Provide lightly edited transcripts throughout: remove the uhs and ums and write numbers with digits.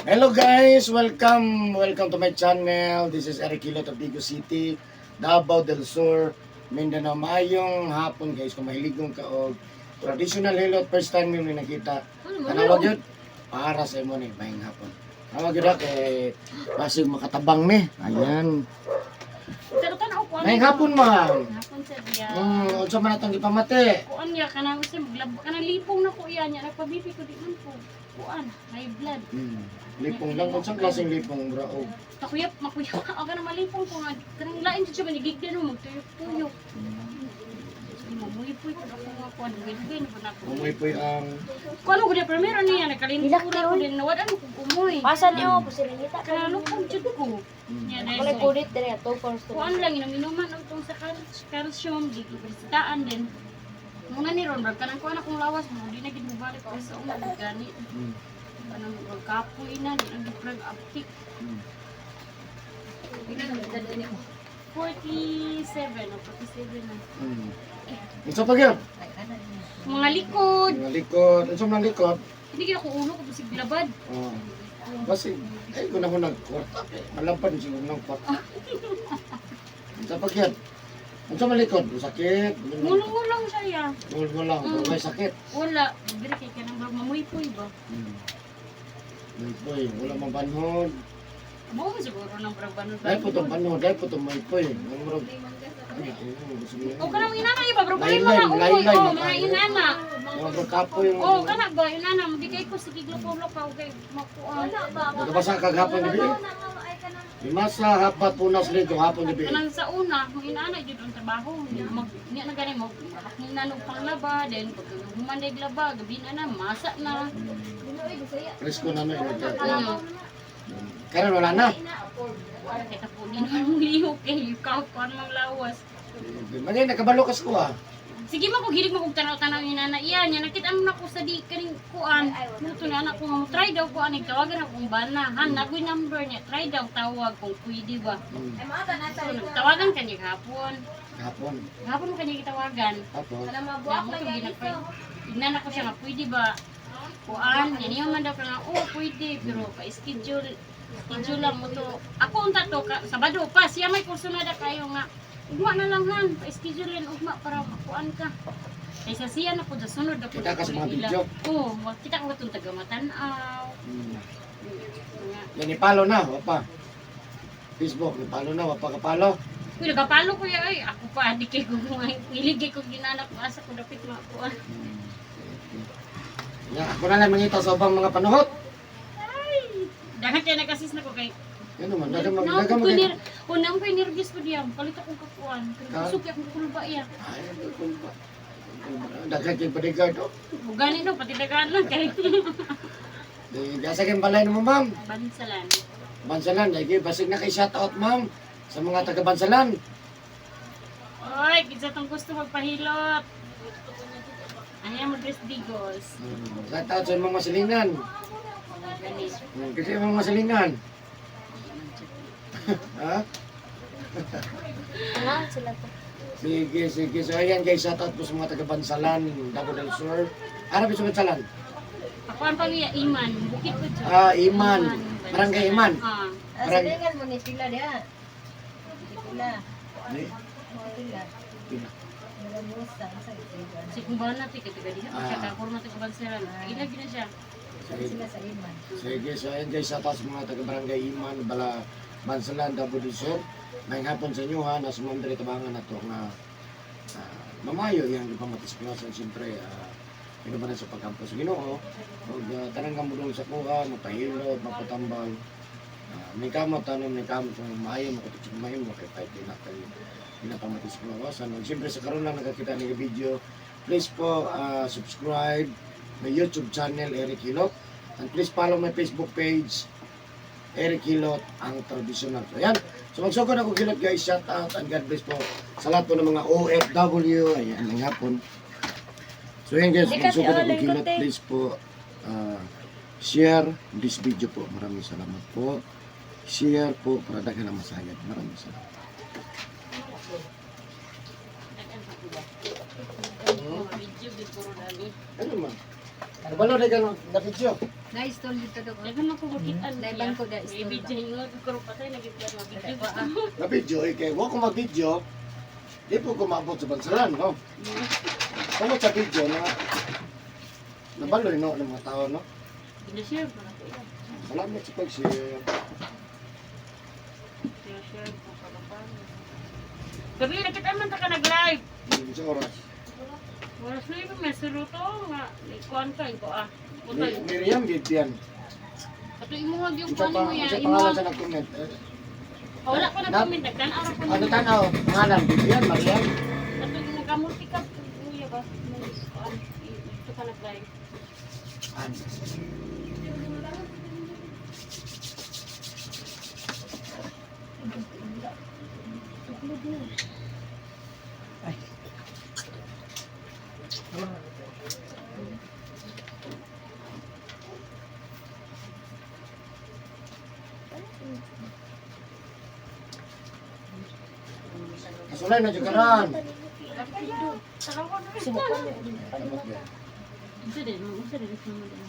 Hello guys, welcome to my channel. This is Eric Hilot of Vigo City, Davao del Sur, Mindanao. Maayong hapon guys, kung mahiligong ka og traditional hilot, first time yung nakita. Tanawag yun, para sa imo ni, maayong hapon. Tanawag yun kay basig makatabang ni. Ayan. Maayong hapon ma'am. Hapon sa diya. Unsa man atong gipamati? Kuan niya kanang usa maglabo kanang lipong na ko iya niya nagpabibi ko di man po. Kuan, high blood. Lipong lang, unsang klaseng lipong bro? Takuyap, makuyap ka aga na malipong ko nga kanang lain siya manigigdan mo magtuyok-tuyok. Mamulipoy ko ako nga kuan gigden ko na ko. Umuwi po ang... Kuan ko dia primero niya nagkalintura ko din nawad ano ko umoy. Pasan niyo po sila nita. Kanang lukog jud ko. Nya Ako dahil kudit dire to for kuan lang inuman og tong sa calcium di ko bisitaan din. Muna ni ron brad kanang kuan akong lawas mo di na gid mo balik pa sa una gani. Kanang kapoy na di ang giprag aptik. 47 o 47 na. Unsa pa gyud? Mga likod. Mga likod, unsa man likod? Hindi gyud ako ulo ko bisig labad. Oh. Kasi ay ko na ko nagkwarta. Malapan siguro ng kwarta. Unsa pa gyud? Unsa man likod? Sakit. Ngulong-ngulong siya ya. Ngul lang, pero may sakit. Wala, dire kay kanang mamuipoy ba. May wala man banhod. Mo siguro nang brabanon Dai po tong banhod, dai po tong may poy. Murag O kanang inana iba bro, kay mga umoy o mga inana. Murag kapoy. Oh, kana ba inana, magigay ko sige gloko-gloko kay makuan. Nagabasa kag hapon gabi. Lima sa hapat punas dito hapon gabi. Kanang sa una, kung inaana jud ang trabaho, niya na gani mo, nanog panglaba, then pag humanday laba, gabi na masa na. Presko na no ito. Ano? Karon wala na. Kaya tapo din ang lihok kay kapan mang lawas. Magay nakabalo kas ko ah. Sige mo kung hilig mo kung tanaw-tanaw ni nana iya nya nakita mo na ko sa di kaning kuan. Muto na anak ko nga mo try daw ko ani tawagan ako kung bana. Han nagoy number niya, try daw tawag kung pwede ba. So, tawagan kanya hapon. Hapon. Hapon mo kanya gitawagan. Hapon. Tignan ako siya nga, pwede ba? Kuan, yan yung man daw ka nga, oh pwede, pero pa-schedule lang mo to. Ako unta to, Sabado pa, siya may kurso na da kayo nga. Ugma na lang han, pa-schedule yan ugma para makuan ka. Kaysa siya na po, sa sunod na po. Kita ka sa mga video. Oo, kita ko itong taga-matanaw. Yan ipalo na, wapa. Facebook, ipalo na, wapa kapalo. Uy, nagapalo ko yan, ay, ako pa, di kay ko mga iligay ko ginanap, asa ko dapit makuan. Ya, ako na lang mangita sa ubang mga panuhot. Dahan kaya nag-assist na ko kay Yan naman, dagang mag... unang ko nervous ko diyan, palit akong kapuan. Pero suki akong kulba iya. Ay, dagang kyung bodyguard, oh. Bugani no, pati dagaan lang kay Diasa kayong balay naman, ma'am. Bansalan. Bansalan, lagi, basig na kay shoutout, ma'am. Sa mga taga-Bansalan. Oy, kinsa tong gusto magpahilot. Anya mo dress digos. Shoutout sa mga masilingan. Gani. Kasi yung mga masilingan. Ha? Ano sila to? Sige, sige. So, ayan guys, shoutout po sa mga taga-Bansalan, Davao del Sur. Ano ba sa Bansalan? Ako ang pamilya Iman, bukit ko dyan. Ah, Iman. Barangay Iman. Ah. Parang- Salingan mo ni sila dia. Sila. Ay, Sila. pila. Nagamusta sa sila. Si kumbana natin, katiga diha, siya kakurma tayo bansalan. Ilag na siya. Sila sa iman. Sige, so ayan guys, shoutout sa mga taga-Barangay Iman, Bala, Bansalan, Davao del Sur. Ngayong hapon sa inyo ha, nasa mga diri tabangan na to nga mamayo yung ipamatis klasan, siyempre, ino ba na sa pagkampo sa Ginoo, huwag tanang kamulong sa kuha, mapahilot, mapatambal, may kamot, may kamot sa maayo, makutot sa maayo, makipahit din natin pinapamatis klasan. Siyempre sa karoon lang nakakita ng video, please po subscribe my YouTube channel, Eric Hilot, and please follow my Facebook page, Eric Hilot, ang traditional. So yan. So magsugod ako Hilot guys. Shout out and God bless po sa lahat po ng mga OFW. Ayan, ng hapon. So yan guys. Magsugod ako Hilot. Please po share this video po. Maraming salamat po. Share po para daghan ang masayad. Maraming salamat. Video before dali. Ano man? Kabalo na gano'n na video. Na-install dito daw. Dagan ako makitaan. Naiban ko da May install video yung ko patay nagigyan mo video ba? Na video, kay wa ko mag-video. Di po ko maabot sa bansalan, no? Kamo sa video na nabaloy no ng mga tao, no? Binashare pa na ko yan. Salamat sa pag-share. Share ko kalapan. Gabi na kita man ta ka nag-live. Hindi sa oras. Wala sa iyo may suruto nga ikuan ka ko ah. Putay. Miriam, Gideon. Ato imo wag yung Isa kuan mo pa, ya isa imo. pangalan sa nag-comment. Wala ko na Nap- comment nagdan araw ko. Ano tanaw? Pangalan, Gideon, Mariam. Ato yung nagamulti ka kuya ba? May kuan. Ito ka nag-live. Ano? Kasulay na jugaran. Tarawa na rin. Subukan mo. Isa din, isa din sama din.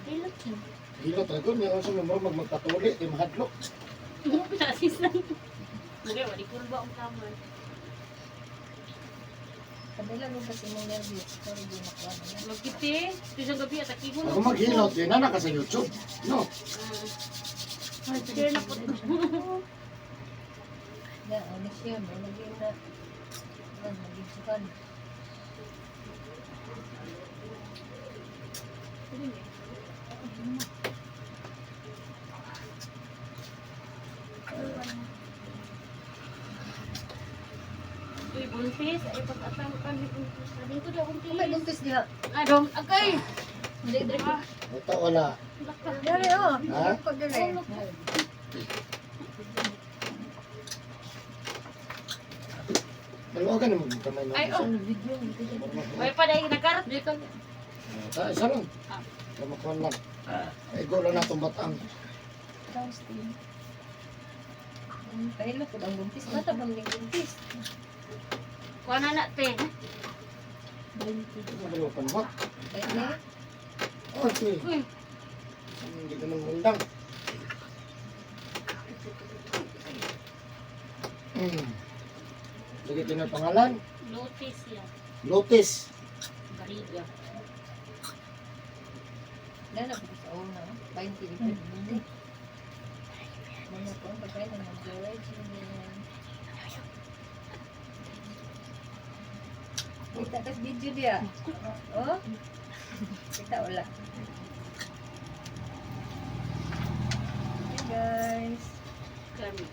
Hilot yan. Hilot ako niya sa numero magpatuli, di mahadlok. Pinasisan. Hindi, wali kurba ang kamay. Kabila mo kasi mong nervous. Pero di makuha na yan. Magkiti, isang gabi at akibon. Ako maghilot, yun na naka sa YouTube. No? Share na po. Ya, ano siya, may naging na. Yan, naging sukan. Uy, buntis. Ay, pag-atang ka ni buntis. Sabi ko daw buntis. May buntis diha. Adong, agay. Hindi, dire. Ito wala. Lakad. Dire, oh. Ha? Ko dire. Dalawa ka na magkamay na. Ay, oh. Ano video? May pa dahil nagkarap dito. Isa lang. Kamakuan lang. Ay, gulo na itong batang. Kahilo ko ang buntis. Mata ba may buntis? Kuha na natin. Dalawa pa naman. Kaya na. Okay. Uy, Hindi ka nang undang. Sige, ito na pangalan. lotus yan. Lotus. Bariga. Lala ko sa una. 20 different buntis. Mga po ang pagkain ng mga George. Kita kas video dia. Oh. Kita wala. Hi guys. Kami.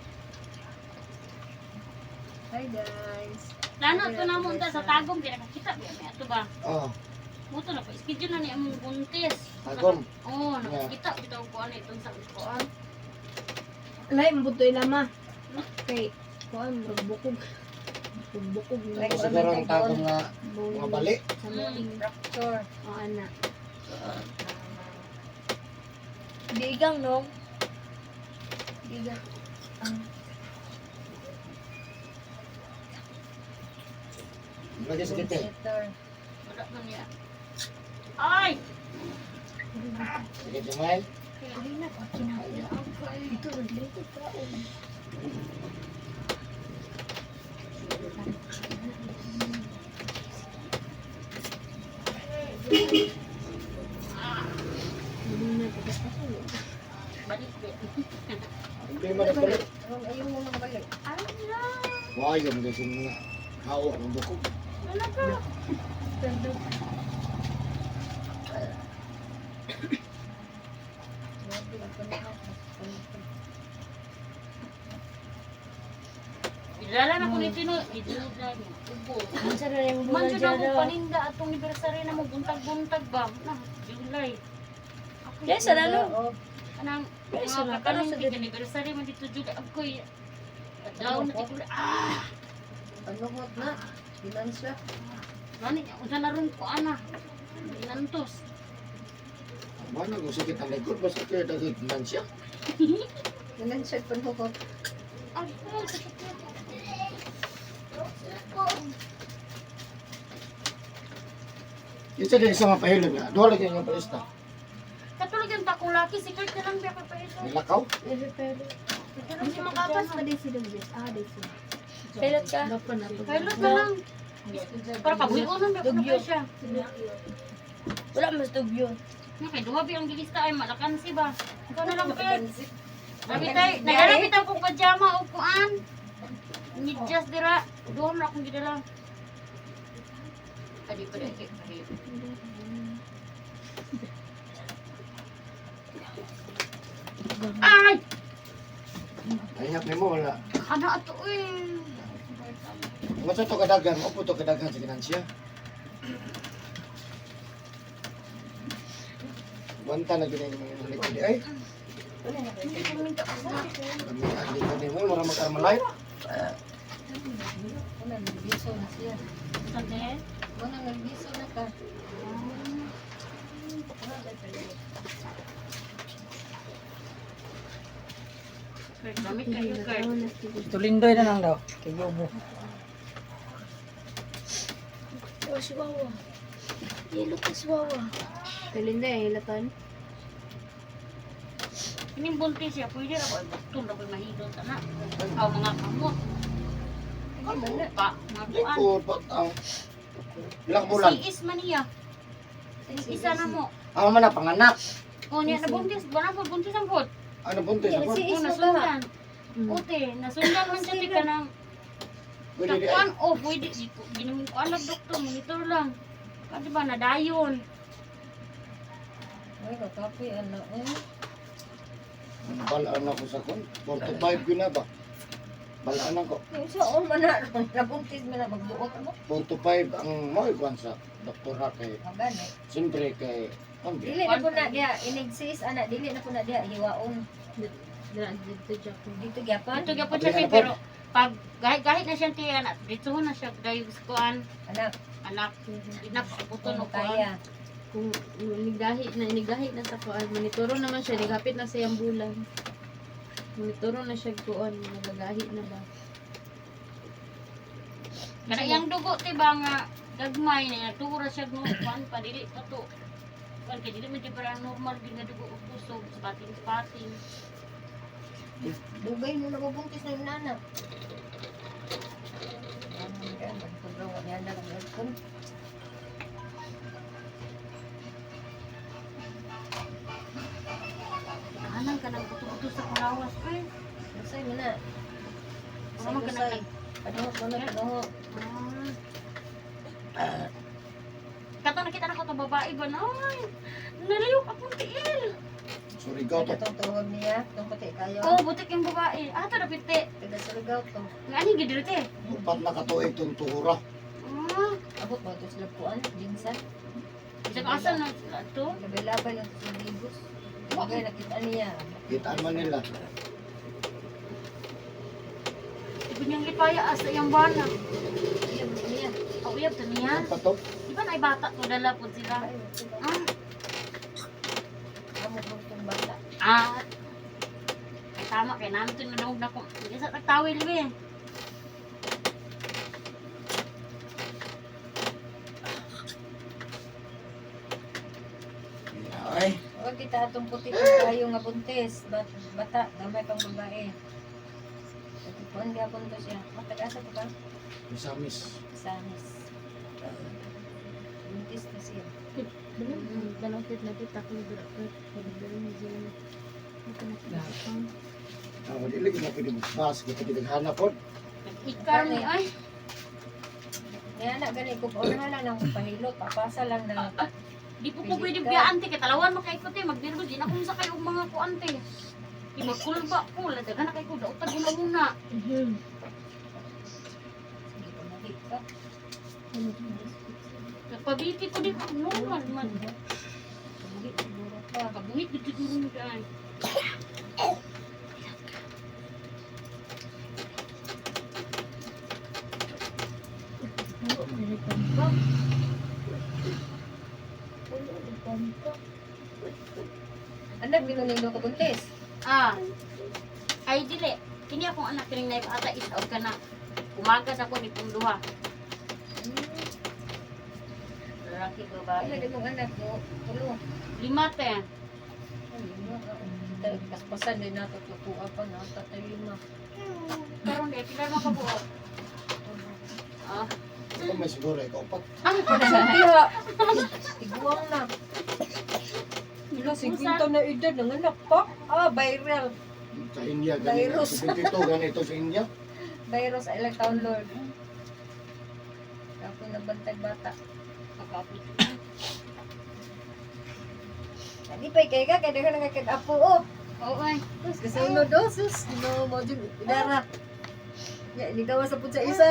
Hi guys. Lano ito na munta sa tagom. Di nakakita. May ato ba? Oh, Muto na pa. Schedule na niya mong buntis. tagom. Oo, nakakita. Kita ko kuhaan itong sa kuhaan. Lain mabutoy lama. Kay kuan magbukog. Magbukog Like, Ito siguro ang tagom nga mga bali. sa mating Raptor. o ana. Digang no. Digang. Lagi sa kite. Setter. Wala man niya. Ay! Sige, Jumay. Dili na pa kinahaya. Ito related ka o. Dili na pa kasi. Balik din. Hindi mo na balik. Ayaw mo nang balik. Ay, na! Wayong kasi mga hawa ng bukog. Wala ka. Ilala na ko ni Tino. Iduda niya. Ubo. Unsa na yung Man bulan jud ako dyan paninda atong anniversary na mo buntag-buntag ba? Na, July. Ako Yes, sa lalo. Anang Yes, mga wala. kakaroon Sa big anniversary man dito July. Ako'y daw na tikulo. Ah! Ano hot na? Bilan siya. Gani, unsa na ron ko ana. Nantos. Mana ko sakit ang likod, basta kaya dagig man siya. Bilan siya panuhot. Ay, sakit na. Isa din isa mapahilog nga. Duha lagi yung palista. Katulog yung takulaki, si Kurt na lang biya ka pa ito. Nilakaw. Katulog si makapas. Pilot ka? Pilot na lang. Para kabuyonan biya ka pa siya. Wala mas tubyo. Kay duha biyang gilista ay malakan si ba. Ikaw na lang Kurt. Naghanap kita kong pajama o kuan. Medyas dira. Duha na akong gidala. Adi pa dahil. Ay! Ayap ni mo wala. Ano ato eh? Mo to kadagan, opo to kadagan sa ginansya. Banta na gina yung likod ay. Hindi ko minta ko sa. Kami andi ko ni mo mura magkarmalay. Wala, nagbiso na siya. Sante? Wala, nagbiso na ka. Kurt, gamit kayo Kurt. Tulindoy na lang daw. Kay Yobo. Oh, si Wawa. Yelo ka si Wawa. Talinda eh, hilatan. Ining buntis siya, pwede na ko. Bukton na ko'y mahidon ta na. Aw mga kamot. Pa, mga Di kuan. ko patang. Ilang bulan. Si Is maniya. Isa na mo. Ang man na panganak. O niya na buntis. Bana po buntis ang pod. Ano buntis ako? O nasundan. Ote, nasundan man siya tika ng Pwede di ay. takuan. O pwede. Ginamin ko alam doktor. Monitor lang. Kasi ba nadayon. Ay, kakapi, ano, Balaan ako sa kun. 45 ko na ba? Balaan ako. Yung sa man na, nabuntis mo na, magbuot mo. 45 ang mo ikuan sa doktora kay Magani. siyempre kay Dili na po na diya, inexist, anak, dili na po na diya, hiwaon. Dito gyapon. Ito gyapon siya kay pero pag kahit na siya tiyan at dito na siya dayo sa kuan Anak, anak inak buton kung o kuan. kaya. Kung nigdahit na sa kuan, monitoro naman siya, nigapit na sa iyang bulan. Monitoro na siya kuan, nagagahit na ba? Kada yang dugo ti ba nga gagmay na tuura siya no kuan pa dili pa to. Kuan kay dili man para normal din nga dugo ug kusog sa bating-bating. Dugay mo na mabuntis na yung nana. Ano yan, magpagawa niya na ng aircon. Kanan ka nang buto-buto sa kulawas eh. Usay mo na. Ano man ka Usay. nang Paduhot mo na, paduhot. Kato nakita na ko to babae ba na ay naliyok akong tiil. Surigao to. Itong tuwag niya, itong pati kayo. Oh, butik yung babae. Ah, to dapiti. Taga Surigao to. Nga ani gidiro te. Upat na katuig tong tuhura. Ah, Abot mo ito sila puan, jinsan. sa kasan na to. Labay-labay lang ito sa libos. Bagay nakita niya. Kitaan man nila. Ibu niyang lipaya asa yung bana. Iyan mo niya. Ang uyab to niya. Ano pa to? Di ba na bata to dala po sila? Ay, ito ba? Ah, Amo mo itong bata. ah. Ay, tama kay namin to nalawag na ko. Hindi sa nagtawil eh. Ay, Huwag kita atong puti kayo nga buntis. Bata, gamay pang babae. Kuhan gapon to siya. Matag-asa to ka? misamis. Sanis. Buntis na siya. Dalawang tit na tit, ako nagdrakot. Pagdala na dyan. Ito na pinapang. Ang dili ko na pwede bukas. Kita pinaghanap po. Ikar ni ay. Kaya na gani ko pa na lang ng pahilot. Papasa lang na. Di po po pwede biyaan te. Katalawan makaikot eh. Magbiro di na kung sa kayo mga kuante. Di magkulba po. Ladagan na kayo ko. Daotag mo na muna. Hindi ko nakita. Nagpabiti ko di ko. Normal man. Hindi, siguro pa. Kabuhit dito siguro mo dyan. Anak, binunino ka buntis. Ah. Ay dili. Kini akong anak kining naib ata is out ka na. Umaga sa ko ni pong duha. lalaki, babae. Ano mong anak mo? Tulo. 5 te. Kaspasan din nato tutuwa pa na tatay lima. Karon di pila na kabuok. Ah, Ikaw may siguro, ikaw pa. Ang pagsantiha. Iguang na. Mila 50 na edad ng anak pa. Viral. Sa India, ganito. Virus. 72, ganito sa India. Virus sa ilang taon, Lord. Ako nabantay bata. kakapit. Hindi pa ikay ka, kaya ka nangakag-apo, oh. Oo ay. Tapos kasunod, oh, sus. No, mo dyan, idara. Ya, ligawan sa pud sa isa.